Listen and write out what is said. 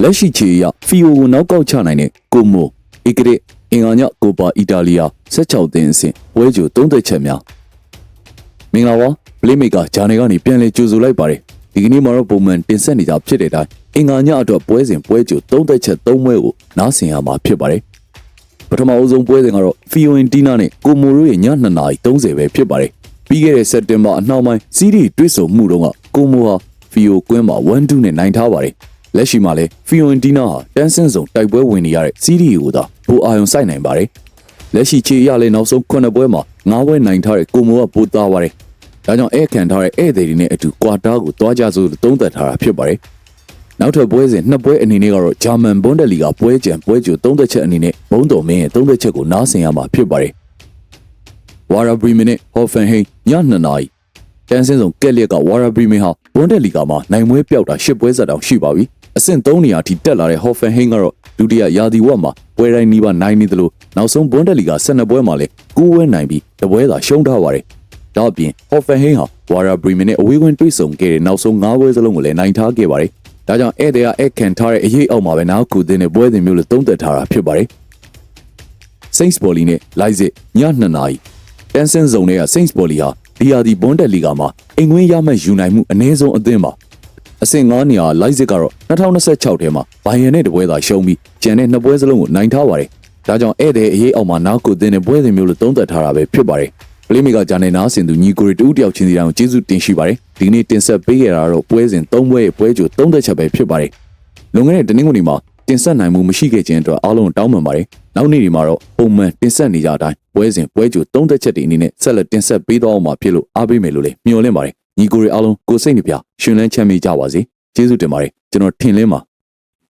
လက်ရှိခြေအရဖီယိုကိုနောက်ကောက်ချနိုင်တဲ့ကိုမိုဧကရက်အင်္ဂါညကိုပါအီတာလီယာ16သင်းအဆင့်ပွဲကြို3သက်ချက်များမင်္ဂလာပါပလေးမေကာဂျာနယ်ကနေပြန်လည်ကြိုဆိုလိုက်ပါတယ်ဒီကနေ့မှာတော့ပုံမှန်တင်ဆက်နေကြဖြစ်တဲ့အတိုင်းအင်္ဂါညအတွက်ပွဲစဉ်ပွဲကြို3သက်ချက်3ပွဲကိုနားဆင်ရမှာဖြစ်ပါတယ်ပထမအဆုံးပွဲစဉ်ကတော့ဖီယိုအင်တီနာနဲ့ကိုမိုရိုရဲ့ည2:30ပဲဖြစ်ပါတယ်ပြီးခဲ့တဲ့စက်တင်ဘာအနှောင်းပိုင်းစီးရီတွေ့ဆုံမှုတုန်းကကိုမိုဟာဖီယိုကွင်းမှာ1-2နဲ့နိုင်ထားပါတယ်လက်ရှိမှာလည်းဖီယိုအင်တီနာဟာတန်းဆင့်စုံတိုက်ပွဲဝင်နေရတဲ့စီးရီကိုသာပိုအာရုံစိုက်နိုင်ပါတယ်လက်ရှိခြေရလဲနောက်ဆုံး9ပွဲမှာ9ပွဲနိုင်ထားတဲ့ကိုမိုကပိုသားပါတယ်ဒါကြောင့်ဧည့်ခံထားတဲ့ဧည့်သည်တွေနဲ့အတူကွာတာကိုတွားကြစို့သုံးသပ်ထားတာဖြစ်ပါတယ်နောက်ထပ်ပွဲစဉ်2ပွဲအနေနဲ့ကတော့ဂျာမန်ဘွန်ဒက်လီဂါပွဲကြံပွဲကြို3သက်ချက်အနေနဲ့ဘုံတော်မင်းရဲ့3သက်ချက်ကိုနားဆင်ရမှာဖြစ်ပါတယ်ဝါရာဘရီမင်နဲ့ဟော်ဖန်ဟိန်းည2:00တန်းဆင်းဆုံးကက်လျက်ကဝါရာဘရီမင်ဟာဘွန်ဒက်လီဂါမှာနိုင်မွေးပြောက်တာ10ပွဲဆက်တောင်ရှိပါပြီအဆင့်3နေရာထိတက်လာတဲ့ဟော်ဖန်ဟိန်းကတော့ဒုတိယရာသီဝက်မှာပွဲတိုင်းနီးပါးနိုင်နေသလိုနောက်ဆုံးဘွန်ဒက်လီဂါ12ပွဲမှာလည်း9ပွဲနိုင်ပြီးတပွဲသာရှုံးထားပါတယ်ဒါ့အပြင်ဟော်ဖန်ဟိန်းဟာဝါရာဘရီမင်နဲ့အဝေးဝင်တွေ့ဆုံခဲ့တဲ့နောက်ဆုံး9ပွဲစလုံးကိုလည်းနိုင်ထားခဲ့ပါတယ်ဒါကြောင့်ဧည့်သည်ကဧည့်ခံထားတဲ့အရေးအောက်မှာပဲနောက်ခုတင်တဲ့ပွဲစဉ်မျိုးလို့သုံးသပ်ထားတာဖြစ်ပါတယ်စိန့်စ်ဘော်လီနဲ့လိုက်စစ်ည2:00တန်းဆင်းစုံတွေကစိန့်စ်ဘော်လီဟာဒီယာဒီဘွန်ဒက်လီဂါမှာအင်္ဂွင်းရမှတ်ယူနိုင်မှုအနည်းဆုံးအသင်းပါအဆင့်9နေရာလိုက်စစ်ကတော့2026ထဲမှာဘိုင်ယန်နဲ့တပွဲသာရှုံးပြီးကျန်တဲ့2ပွဲစလုံးကိုနိုင်ထားပါတယ်ဒါကြောင့်ဧည့်သည်အရေးအောက်မှာနောက်ခုတင်တဲ့ပွဲစဉ်မျိုးလို့သုံးသပ်ထားတာပဲဖြစ်ပါတယ်ပလေးမီကဂျာနယ်နားဆင်သူညီကိုရီတူတယောက်ချင်းစီတိုင်းကိုကျေးဇူးတင်ရှိပါတယ်ဒီနေ့တင်ဆက်ပေးရတာတော့ပွဲစဉ်3ပွဲရဲ့ပွဲကြို3သက်ချက်ပဲဖြစ်ပါတယ်လွန်ခဲ့တဲ့တနင်္ဂနွေနေ့မှာတင်ဆက်နိုင်မှုမရှိခဲ့ခြင်းအတွက်အားလုံးတောင်းပန်ပါတယ်နောက်နေ့တွေမှာတော့ပုံမှန်တင်ဆက်နေကြတဲ့အတိုင်းပွဲစဉ်ပွဲကြို3သက်ချက်တွေအနေနဲ့ဆက်လက်တင်ဆက်ပေးသွားအောင်မှာဖြစ်လို့အားပေးမယ်လို့လည်းမျှော်လင့်ပါတယ်ညီကိုရီအားလုံးကိုစိတ်နှပြရှင်လန်းချမ်းမြေ့ကြပါစေကျေးဇူးတင်ပါတယ်ကျွန်တော်ထင်လင်းပါ